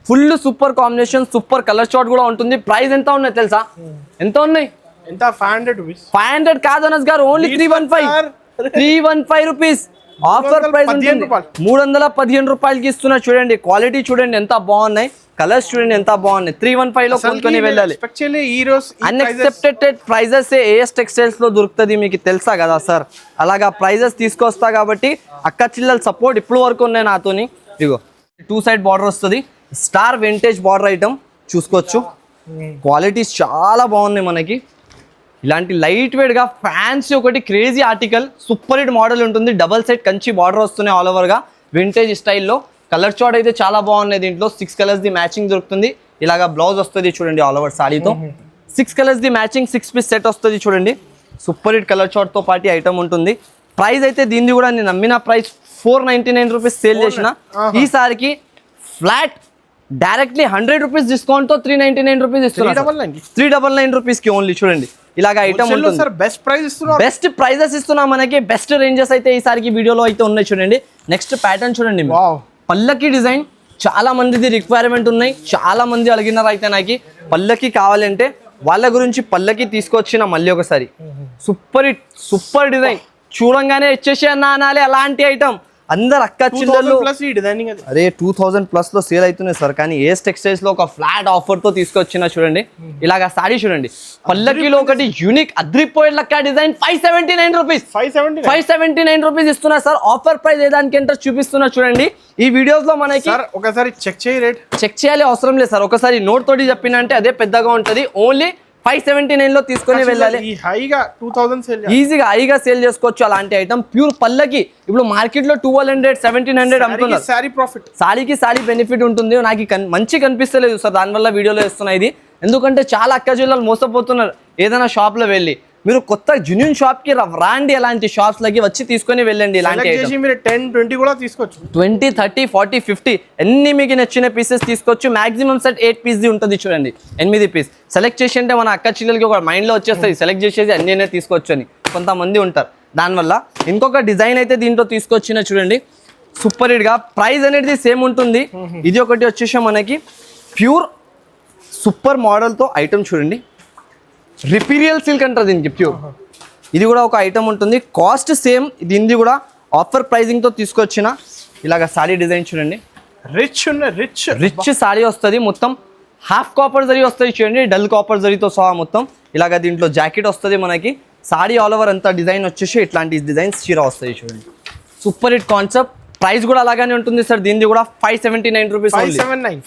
Full super combination, super colour chart కూడా ఉంటుంది. ప్రైస్ ఎంత ఉన్నాయి తెలుసా? ఎంత ఉన్నాయి? 500 కాదు అనస్ గారు, ఓన్లీ 315 రూపీస్ ఆఫర్ ప్రైస్ ఉంటుంది. 315 రూపాయలకి ఇస్తున్నా చూడండి. క్వాలిటీ చూడండి ఎంత బాగున్నాయి, కలర్స్ చూడండి ఎంత బాగున్నాయి. 315 లో కొనుక్కొని వెళ్ళాలి. అన్ఎక్సెప్టెడ్ ప్రైజెస్ ఏఎస్ టెక్స్టైల్స్ లో దొరుకుతుంది, మీకు తెలుసా కదా సార్. అలాగా ప్రైజెస్ తీసుకొస్తా కాబట్టి అక్క చిల్లల సపోర్ట్ ఇప్పుడు వరకు ఉన్నాయి నాతోని. ఇగో 2 సైడ్ బార్డర్ వస్తుంది, స్టార్ వింటేజ్ బార్డర్ ఐటమ్ చూసుకోవచ్చు. క్వాలిటీస్ చాలా బాగున్నాయి మనకి. ఇలాంటి లైట్ వెయిట్ గా ఫ్యాన్సీ ఒకటి crazy article, super hit model ఉంటుంది. డబల్ సైడ్ కంచి బార్డర్ వస్తున్నాయి ఆల్ ఓవర్ గా వింటేజ్ స్టైల్లో. కలర్ చార్ట్ అయితే చాలా బాగున్నాయి. దీంట్లో 6 కలర్స్ ది మ్యాచింగ్ దొరుకుతుంది. ఇలాగా బ్లౌజ్ వస్తుంది చూడండి ఆల్ ఓవర్ సారీతో. 6 colours the matching 6 piece set వస్తుంది చూడండి. సూపర్ హిట్ కలర్ చార్ట్ తో పాటు ఐటమ్ ఉంటుంది. ప్రైస్ అయితే దీనిది కూడా నేను నమ్మిన ప్రైస్ 499 రూపీస్ సేల్ చేసిన. ఈ సారికి ఫ్లాట్ డైరెక్ట్లీ 100 రూపీస్ డిస్కౌంట్ తో 399 రూపీస్ ఇస్తున్నా. 399 రూపీస్ కి ఓన్లీ చూడండి. ఇలాగా ఐటమ్ ఉంటుంది. బెస్ట్ ప్రైజెస్ ఇస్తున్నా మనకి. బెస్ట్ రేంజెస్ అయితే ఈ సారికి వీడియోలో అయితే ఉన్నాయి చూడండి. నెక్స్ట్ ప్యాటర్న్ చూడండి, పల్లకి డిజైన్ చాలా మందిది రిక్వైర్మెంట్ ఉన్నాయి. చాలా మంది అడిగినారు అయితే నాకు పల్లకి కావాలంటే వాళ్ళ గురించి పల్లకి తీసుకొచ్చిన మళ్ళీ ఒకసారి. సూపర్ డిజైన్ చూడంగానే ఇచ్చేసి అనాలి అలాంటి ఐటమ్. అందరు అక్క చిల్లలు అరే 2000+ లో సేల్ అవుతున్నాయి సార్. కానీ ఏఎస్ టెక్స్టైల్స్ లో ఒక ఫ్లాట్ ఆఫర్ తో తీసుకొచ్చిన చూడండి. ఇలాగా సారీ చూడండి, పల్లకిలో ఒకటి యూనిక్ అద్రిపోయే లక్క డిజైన్ 579 రూపీస్. 579 రూపీస్ ఇస్తున్నా సార్. ఆఫర్ ప్రైస్ ఏదానికి ఇంట్రెస్ట్ చూపిస్తున్నా చూడండి. ఈ వీడియోస్ లో మనకి ఒకసారి చెక్ చేయాలి అవసరం లేదు సార్. ఒకసారి నోట్ తోటి చెప్పినంటే అదే పెద్దగా ఉంటది. ఓన్లీ 579 లో తీసుకొని వెళ్ళాలి. ఈజీగా హైగా సేల్ చేసుకోవచ్చు అలాంటి ఐటమ్. ప్యూర్ పల్లకి ఇప్పుడు మార్కెట్ లో 1200, 1700 అమ్ముతున్నారు. సారీకి సారీ బెనిఫిట్ ఉంటుంది. నాకు మంచి కనిపిస్తలేదు సార్, దానివల్ల వీడియోలో ఇస్తున్నా ఇది. ఎందుకంటే చాలా అక్క జిల్లాలు మోసపోతున్నారు. ఏదైనా షాప్ లో వెళ్ళి మీరు కొత్త జెన్యూన్ షాప్ కి రాండి, అలాంటి షాప్స్ లకి వచ్చి తీసుకొని వెళ్ళండి. ఇలాంటి 10-20 కూడా తీసుకోవచ్చు. 20, 30, 40, 50 ఎన్ని మీకు నచ్చిన పీసెస్ తీసుకోవచ్చు. మాక్సిమం సెట్ 8 పీస్ ఉంటుంది చూడండి. 8 పీస్ సెలెక్ట్ చేసి అంటే మన అక్క చిల్లలకి ఒక మైండ్ లో వచ్చేస్తుంది, సెలెక్ట్ చేసేది అన్నీ తీసుకోవచ్చు అని కొంతమంది ఉంటారు. దానివల్ల ఇంకొక డిజైన్ అయితే దీంట్లో తీసుకొచ్చిన చూడండి. సూపర్ హిట్ గా ప్రైస్ అనేది సేమ్ ఉంటుంది. ఇది ఒకటి వచ్చేసి మనకి ప్యూర్ సూపర్ మోడల్ తో ఐటమ్ చూడండి. రిపీరియల్ సిల్క్ అంటారు దీనికి ప్యూర్. ఇది కూడా ఒక ఐటమ్ ఉంటుంది, కాస్ట్ సేమ్. దీనిది కూడా ఆఫర్ ప్రైజింగ్ తో తీసుకొచ్చిన. ఇలాగ సారీ డిజైన్ చూడండి, రిచ్ సారీ వస్తుంది. మొత్తం హాఫ్ కాపర్ జరీ వస్తాయి చూడండి, డల్ కాపర్ జరీతో సహా మొత్తం. ఇలాగ దీంట్లో జాకెట్ వస్తుంది మనకి. సాడీ ఆల్ ఓవర్ అంతా డిజైన్ వచ్చేసి ఇట్లాంటి డిజైన్స్ చీర వస్తాయి చూడండి. Super hit concept. ప్రైస్ కూడా అలాగానే ఉంటుంది సార్. దీనిది కూడా 579 రూపీస్,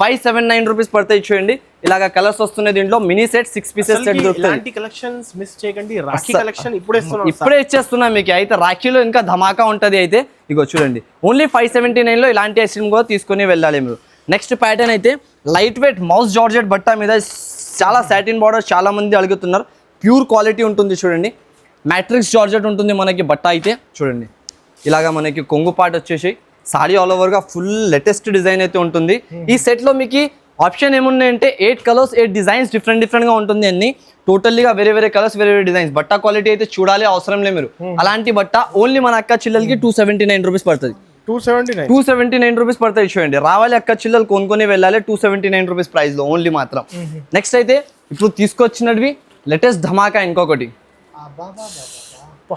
579 రూపీస్ పడతాయి చూడండి. ఇలాగ కలర్స్ వస్తున్నాయి దీంట్లో. మినీ సెట్ 6 పీసెస్ సెట్ దొరుకుతుంది. కలెక్షన్స్ మిస్ చేయకండి. రాఖీ కలెక్షన్ ఇప్పుడే ఇచ్చేస్తున్నా మీకు. అయితే రాఖీలో ఇంకా ధమాకా ఉంటుంది. అయితే ఇగో చూడండి, ఓన్లీ 579 లో ఇలాంటి ఐస్ క్రీమ్ కూడా తీసుకొని వెళ్ళాలి మీరు. నెక్స్ట్ ప్యాటర్న్ అయితే లైట్ వెయిట్ మౌస్ జార్జెట్ బట్ట మీద చాలా సాటిన్ బార్డర్, చాలా మంది అడుగుతున్నారు. ప్యూర్ క్వాలిటీ ఉంటుంది చూడండి. మ్యాట్రిక్స్ జార్జెట్ ఉంటుంది మనకి బట్ట అయితే చూడండి. ఇలాగా మనకి కొంగు పార్ట్ వచ్చేసి సాడీ ఆల్ ఓవర్గా ఫుల్ లేటెస్ట్ డిజైన్ అయితే ఉంటుంది. ఈ సెట్లో మీకు ఆప్షన్ ఏమున్నాయంటే 8 కలర్స్ 8 డిజైన్స్ డిఫరెంట్గా ఉంటుంది. అన్ని టోటల్లీగా వేరే కలర్స్ వేరే డిజైన్స్. బట్ట క్వాలిటీ అయితే చూడాలి అవసరం లేదు మీరు. అలాంటి బట్ట ఓన్లీ మన అక్క చిల్లలకి 279 రూపీస్ పడుతుంది. 279 రూపీస్ పడతాయి చూడండి. రావాలి అక్క చిల్లలు కొనుక్కొని వెళ్ళాలి 279 రూపీస్ ప్రైస్ లో ఓన్లీ మాత్రం. నెక్స్ట్ అయితే ఇప్పుడు తీసుకొచ్చినవి లేటెస్ట్ ధమాకా ఇంకొకటి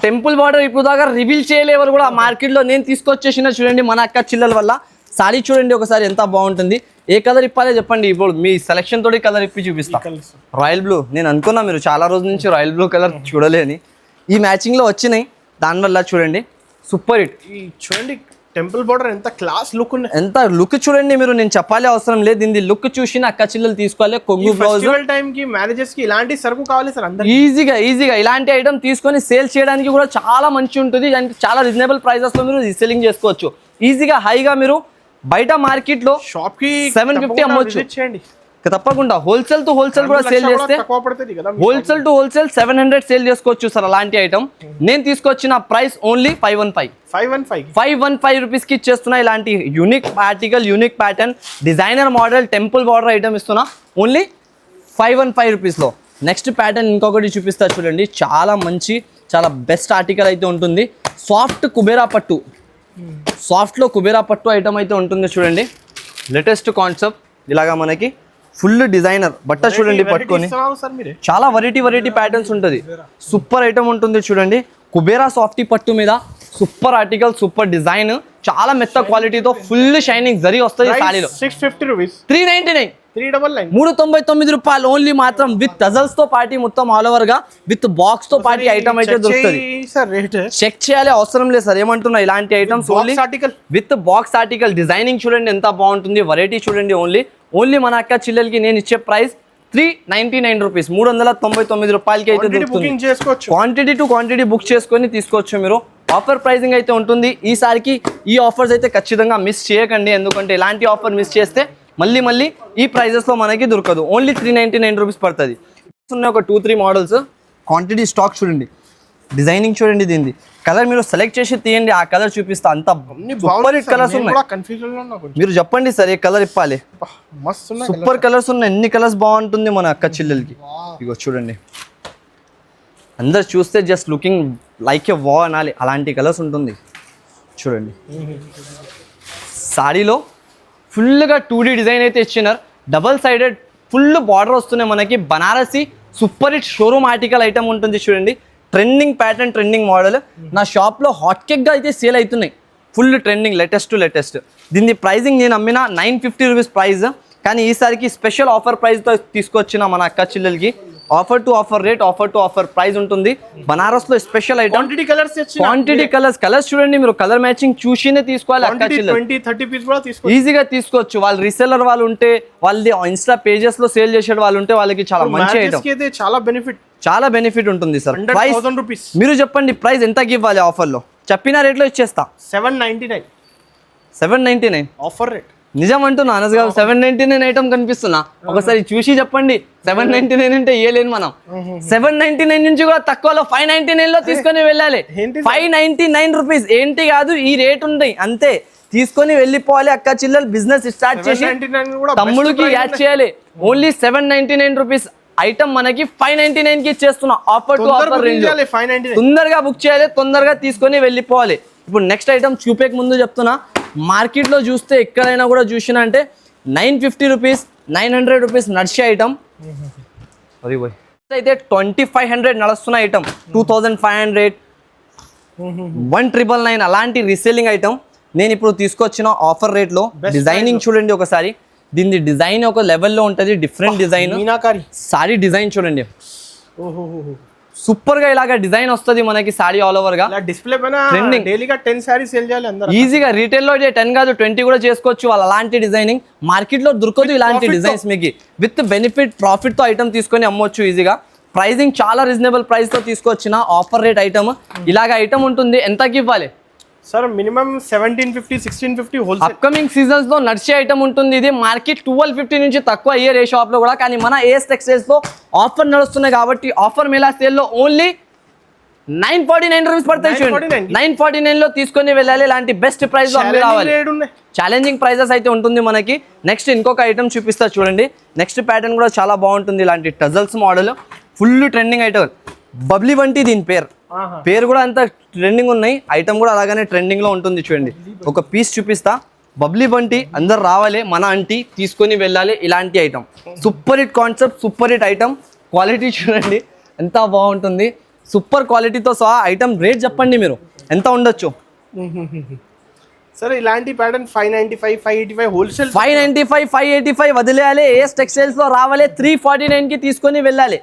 టెంపుల్ బార్డర్. ఇప్పుడు దాకా రివీల్ చేయలేవారు కూడా మార్కెట్ లో. నేను తీసుకొచ్చేసిన చూడండి మన అక్క చిల్లల వల్ల. సారీ చూడండి ఒకసారి ఎంత బాగుంటుంది. ఏ కలర్ ఇప్పాలో చెప్పండి. ఇప్పుడు మీ సెలెక్షన్ తోటి కలర్ ఇప్పి చూపిస్తా. Royal blue. నేను అనుకున్నా మీరు చాలా రోజుల నుంచి రాయల్ బ్లూ కలర్ చూడలేని. ఈ మ్యాచింగ్ లో వచ్చినాయి. దానివల్ల చూడండి సూపర్ హిట్. చూడండి టెంపుల్ బార్డర్ ఎంత క్లాస్ లుక్ ఉంది. ఎంత లుక్ చూడండి మీరు. నేను చెప్పాలి అవసరం లేదు. దీని లుక్ చూసి అక్క చిల్లలు తీసుకోవాలి. కొంగు బ్లౌజ్ టైం కి మ్యారేజెస్ కి ఇలాంటి సరుకు కావాలి సార్. అందరూ ఈజీగా ఇలాంటి ఐటమ్ తీసుకొని సేల్ చేయడానికి కూడా చాలా మంచి ఉంటుంది. అంటే చాలా రీజనబుల్ ప్రైజెస్ లో మీరు రీసెల్లింగ్ చేసుకోవచ్చు. ఈజీగా హైగా మీరు బయట మార్కెట్ లో షాప్ కి 750 అమ్మొచ్చు. తప్పకుండా హోల్సేల్ టు హోల్సేల్ కూడా సేల్ చేస్తే హోల్సేల్ టు హోల్సేల్ 700 సేల్ చేసుకోవచ్చు సార్ అలాంటి ఐటమ్. నేను తీసుకొచ్చిన ప్రైస్ ఓన్లీ 515 రూపీస్ కి ఇచ్చేస్తున్నా. ఇలాంటి unique article, unique pattern, designer model, temple border item ఇస్తున్నా ఓన్లీ 515 రూపీస్ లో. నెక్స్ట్ ప్యాటర్న్ ఇంకొకటి చూపిస్తా చూడండి. చాలా మంచి, చాలా బెస్ట్ ఆర్టికల్ అయితే ఉంటుంది. సాఫ్ట్ కుబేరా పట్టు. సాఫ్ట్ లో కుబేరా పట్టు ఐటమ్ అయితే ఉంటుంది చూడండి. Latest concept. ఇలాగా మనకి ఫుల్ డిజైనర్ బట్ట చూడండి పట్టుకొని. చాలా వెరైటీ ప్యాటర్న్స్ ఉంటుంది. సూపర్ ఐటమ్ ఉంటుంది చూడండి. కుబేరా సాఫ్టీ పట్టు మీద సూపర్ ఆర్టికల్, సూపర్ డిజైన్, చాలా మెత్త క్వాలిటీతో ఫుల్ షైనింగ్ జరీ వస్తుంది సారీలో. 650 రూపీస్, 399, 399 రూపాయలు ఓన్లీ మాత్రం. విత్ టజల్స్ తో పార్టీ మొత్తం ఆల్ ఓవర్ గా విత్ బాక్స్ తో పార్టీ ఐటమ్ అయితే దొరుకుతుంది. చెక్ చేయాలి అవసరం లేదు సార్. ఏమంటున్నా ఇలాంటి items only with box article. Designing చూడండి ఎంత బాగుంటుంది. వెరైటీ చూడండి. ఓన్లీ మన అక్క చిల్లలకి నేను ఇచ్చే ప్రైస్ 399 రూపీస్, 399 రూపాయలకి అయితే దొరుకుతుంది. క్వాంటిటీ టు క్వాంటిటీ బుక్ చేసుకొని తీసుకోవచ్చు మీరు. ఆఫర్ ప్రైజింగ్ అయితే ఉంటుంది. ఈసారికి ఈ ఆఫర్స్ అయితే ఖచ్చితంగా మిస్ చేయకండి. ఎందుకంటే ఇలాంటి ఆఫర్ మిస్ చేస్తే మళ్ళీ ఈ ప్రైజెస్ లో మనకి దొరకదు. ఓన్లీ 399 రూపీస్ పడుతుంది. ఒక 2-3 మోడల్స్. క్వాంటిటీ స్టాక్ చూడండి. డిజైనింగ్ చూడండి. దీనిది కలర్ మీరు సెలెక్ట్ చేసి తీయండి. ఆ కలర్ చూపిస్తా. అంత సూపర్ హిట్ కలర్స్ ఉన్నాయి. మీరు చెప్పండి సార్ ఏ కలర్ ఇప్పాలి. సూపర్ కలర్స్ ఉన్నాయి. ఎన్ని కలర్స్ బాగుంటుంది మన అక్క చిల్లెలకి. ఇగో చూడండి. అందరు చూస్తే జస్ట్ లుకింగ్ లైక్ ఏ వా అనాలి. అలాంటి కలర్స్ ఉంటుంది చూడండి. సాడీలో ఫుల్గా 2D డిజైన్ అయితే ఇచ్చినారు. డబల్ సైడెడ్ ఫుల్ బార్డర్ వస్తున్నాయి మనకి. Banarasi super hit showroom article item ఉంటుంది చూడండి. Trending pattern, trending model. నా షాప్లో హాట్ కేక్గా అయితే సేల్ అవుతున్నాయి. Full trending, latest. దీని ప్రైజింగ్ నేను అమ్మిన 950 రూపీస్ ప్రైస్. కానీ ఈసారికి స్పెషల్ ఆఫర్ ప్రైస్తో తీసుకొచ్చిన మన అక్క చిల్లలకి. Offer to offer rate, offer to offer price ఉంటుంది. బనారస్ లో స్పెషల్ ఐటమ్. క్వాంటిటీ కలర్స్ చూడండి. మీరు కలర్ మ్యాచింగ్ చూసినే తీసుకోవాలి. అక్క చిల్లలు ఈజీగా తీసుకోవచ్చు. వాళ్ళు రీసెల్లర్ వాళ్ళు ఉంటే, వాళ్ళది ఇన్స్టా పేజెస్ లో సేల్ చేసే వాళ్ళు ఉంటే వాళ్ళకి చాలా మంచి ఐటమ్, చాలా బెనిఫిట్ ఉంటుంది సార్. ప్రైస్ మీరు చెప్పండి. ప్రైస్ ఎంతకి ఇవ్వాలి ఆఫర్ లో? చెప్పిన రేట్ లో ఇచ్చేస్తా. 799 ఆఫర్ రేట్. నిజం అంటున్నా అనస్ గారు. 799 ఐటమ్ కనిపిస్తున్నా. ఒకసారి చూసి చెప్పండి. 799 అంటే ఇయ్యలేను మనం. 799 నుంచి కూడా తక్కువలో 599 లో తీసుకొని వెళ్ళాలి. 599 రూపీస్ ఏంటి కాదు, ఈ రేట్ ఉంది అంతే. తీసుకొని వెళ్ళిపోవాలి. అక్క చిల్లలు బిజినెస్ స్టార్ట్ చేసి తమ్ముడికి యాడ్ చేయాలి. ఓన్లీ 799 రూపీస్ ఐటమ్ మనకి 599 కి ఇచ్చేస్తున్నా. Offer to offer range. తొందరగా బుక్ చేయాలి, తొందరగా తీసుకొని వెళ్ళిపోవాలి. ఇప్పుడు నెక్స్ట్ ఐటమ్ చూపేక ముందు చెప్తున్నా, మార్కెట్లో చూస్తే ఎక్కడైనా కూడా చూసినా అంటే 950 రూపీస్, 900 రూపీస్ నడిచే ఐటమ్. అయితే 2500 నడుస్తున్న ఐటమ్, 2500, 1999 అలాంటి రీసేలింగ్ ఐటమ్ నేను ఇప్పుడు తీసుకొచ్చిన ఆఫర్ రేట్లో. డిజైనింగ్ చూడండి ఒకసారి. దీని డిజైన్ ఒక లెవెల్లో ఉంటుంది, different design. Meenakari sorry design చూడండి, ఓహో సూపర్ గా ఇలాగా డిజైన్ వస్తుంది మనకి సారీ ఆల్ ఓవర్ గా. డిస్ప్లే పైన Trending. డైలీగా 10 సారీస్ సేల్ చేయాలి అందరూ. ఈజీగా రీటైల్ లో 10 కాదు 20 కూడా చేసుకోవచ్చు వాళ్ళు. అలాంటి డిజైనింగ్ మార్కెట్ లో దొరకదు ఇలాంటి profit డిజైన్స్ మీకు. విత్ బెనిఫిట్ ప్రాఫిట్ తో ఐటమ్ తీసుకొని అమ్మొచ్చు ఈజీగా. ప్రైజింగ్ చాలా రీజనబుల్ ప్రైస్ తో తీసుకొచ్చిన ఆఫర్ రేట్ ఐటమ్. ఇలాగ ఐటమ్ ఉంటుంది, ఎంతకి ఇవ్వాలి sir? Minimum 1750 1650 wholesale. Upcoming seasons లో నడిచే ఐటమ్ ఉంటుంది ఇది. మార్కెట్ 1250 నుంచి తక్కువ అయ్యే ఏ షాప్ లో కూడా, కానీ మన ఏఎస్ టెక్స్టైల్స్ లో ఆఫర్ నడుస్తున్నాయి కాబట్టి ఆఫర్ మేళా సేల్ లో ఓన్లీ 949 రూపీస్ పడతాయి. 949 లో తీసుకొని వెళ్ళాలి. ఇలాంటి బెస్ట్ ప్రైస్ లో అమ్మి రావాలి. ఛాలెంజింగ్ ప్రైజెస్ అయితే ఉంటుంది మనకి. నెక్స్ట్ ఇంకొక ఐటమ్ చూపిస్తా చూడండి. నెక్స్ట్ ప్యాటర్న్ కూడా చాలా బాగుంటుంది. ఇలాంటి tassels model full trending item. Bubbly Bunty దీని పేరు కూడా అంత ట్రెండింగ్ ఉన్నాయి. ఐటమ్ కూడా అలాగనే ట్రెండింగ్ లో ఉంటుంది చూడండి. ఒక పీస్ చూపిస్తా. బబ్లీ బంటి అందరు రావాలి, మన అంటీ తీసుకొని వెళ్ళాలి. ఇలాంటి item super hit concept, super hit item. Quality చూడండి ఎంత బాగుంటుంది, సూపర్ క్వాలిటీతో సహా. ఐటమ్ రేట్ చెప్పండి మీరు ఎంత ఉండొచ్చు? సరే ఇలాంటి ప్యాటర్న్ 595 585 హోల్సేల్. 595 585 వదిలేయాలి. ఏఎస్ టెక్స్టైల్స్ లో రావాలి. 349 కి తీసుకొని వెళ్ళాలి.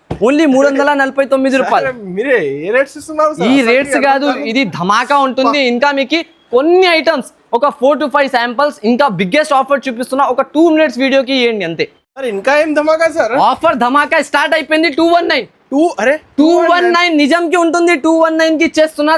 ఓన్లీ 349 రూపాయలు. మీరే ఏ రేట్స్ ఇస్తున్నారు? ఈ రేట్స్ కాదు, ఇది ధమాకా ఉంటుంది. ఇంకా మీకు కొన్ని ఐటమ్స్ ఒక 4 to 5 శాంపిల్స్, ఇంకా బిగ్గెస్ట్ ఆఫర్ చూపిస్తున్నా. ఒక 2 minutes వీడియోకి ఇవ్వండి అంతే. సార్ ఇంకా ఏం ధమాకా సార్? ఆఫర్ ధమాకా స్టార్ట్ అయిపోయింది. 219 219 నిజంకి ఉంటుంది. 219 కి ఇచ్చేస్తున్నా.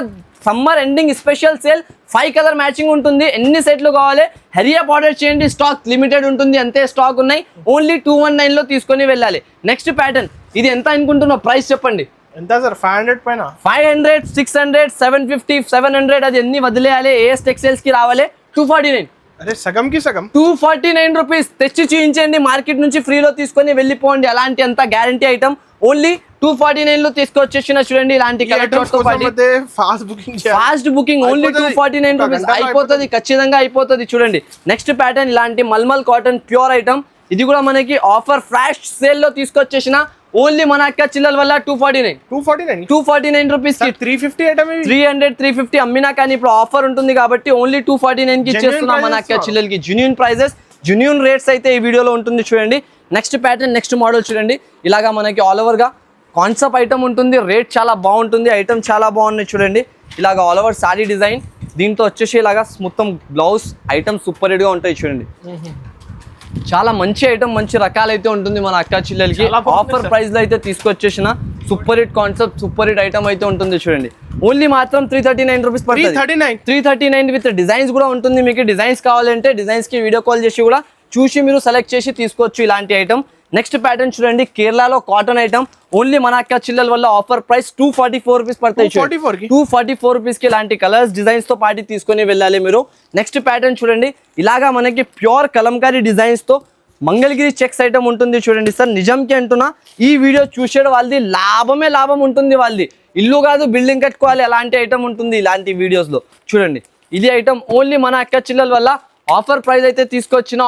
Summer ending special sale. 5 colour matching ఉంటుంది. ఎన్ని సెట్లు కావాలి హరియప్ ఆర్డర్ చేయండి. స్టాక్ లిమిటెడ్ ఉంటుంది, అంతే స్టాక్ ఉన్నాయి. ఓన్లీ 219 లో తీసుకొని వెళ్ళాలి. నెక్స్ట్ ప్యాటర్న్ ఇది ఎంత అనుకుంటున్నావు? ప్రైస్ చెప్పండి. ఎంత సార్? 500 పైన. 500 600 750 700 అది ఎన్ని వదిలేయాలి. ఏఎస్ టెక్స్టైల్స్ కి రావాలి. 249. అరే సగంకి సగం 249 రూపీస్ తెచ్చి చూపించండి. మార్కెట్ నుంచి ఫ్రీలో తీసుకొని వెళ్ళిపోండి. అలాంటి అంత గ్యారంటీ ఐటమ్. ఓన్లీ 249 లో తీసుకొచ్చేసిన చూడండి. ఇలాంటి ఫాస్ట్ బుకింగ్ ఓన్లీ 249 రూపీస్ అయిపోతుంది, ఖచ్చితంగా అయిపోతుంది. చూడండి నెక్స్ట్ ప్యాటర్న్ ఇలాంటి మల్మల్ కాటన్ ప్యూర్ ఐటమ్. ఇది కూడా మనకి ఆఫర్ ఫ్లాష్ సేల్ లో తీసుకొచ్చేసిన. ఓన్లీ మన అక్క చిల్లల వల్ల 249 రూపీస్ కి 350 ఐటమ్. 300 350 అమ్మినా కానీ ఇప్పుడు ఆఫర్ ఉంటుంది కాబట్టి ఓన్లీ 249 కి ఇచ్చేస్తున్నాం మన అక్క చిల్లలకి. జెన్యూన్ ప్రైజెస్, జెన్యూన్ రేట్స్ అయితే ఈ వీడియోలో ఉంటుంది చూడండి. నెక్స్ట్ ప్యాటర్న్, నెక్స్ట్ మోడల్ చూడండి. ఇలాగా మనకి ఆల్ ఓవర్ గా కాన్సెప్ట్ ఐటమ్ ఉంటుంది. రేట్ చాలా బాగుంటుంది. ఐటమ్ చాలా బాగున్నాయి చూడండి. ఇలాగ ఆల్ ఓవర్ సారీ డిజైన్. దీంతో వచ్చేసి ఇలాగా మొత్తం బ్లౌజ్ ఐటమ్ సూపర్ హిట్ గా ఉంటాయి చూడండి. చాలా మంచి ఐటమ్, మంచి రకాలు అయితే ఉంటుంది మన అక్క చిల్లలకి. ఆఫర్ ప్రైస్ లో అయితే తీసుకొచ్చేసిన super hit concept, super hit item అయితే ఉంటుంది చూడండి. ఓన్లీ మాత్రం 339 రూపీస్ పడుతుంది. 339 విత్ డిజైన్స్ కూడా ఉంటుంది. మీకు డిజైన్స్ కావాలంటే డిజైన్స్ కి వీడియో కాల్ చేసి కూడా చూసి మీరు సెలెక్ట్ చేసి తీసుకోవచ్చు ఇలాంటి ఐటమ్. నెక్స్ట్ ప్యాటర్న్ చూడండి. కేరళలో కాటన్ ఐటమ్. ఓన్లీ మన అక్క చిల్లల వల్ల ఆఫర్ ప్రైస్ 244 రూపీస్ పడతాయి. 244 రూపీస్ కి ఇలాంటి కలర్స్ డిజైన్స్ తో పాటు తీసుకొని వెళ్ళాలి మీరు. నెక్స్ట్ ప్యాటర్న్ చూడండి. ఇలాగా మనకి ప్యూర్ కలంకారీ డిజైన్స్ తో మంగళగిరి చెక్స్ ఐటమ్ ఉంటుంది చూడండి. సార్ నిజంకి అంటున్నా, ఈ వీడియో చూసేది వాళ్ళది లాభమే లాభం ఉంటుంది. వాళ్ళది ఇల్లు కాదు బిల్డింగ్ కట్టుకోవాలి, అలాంటి ఐటమ్ ఉంటుంది ఇలాంటి వీడియోస్ లో చూడండి. ఇది ఐటమ్ ఓన్లీ మన అక్క చిల్లల వల్ల ఆఫర్ ప్రైస్ అయితే తీసుకొచ్చిన.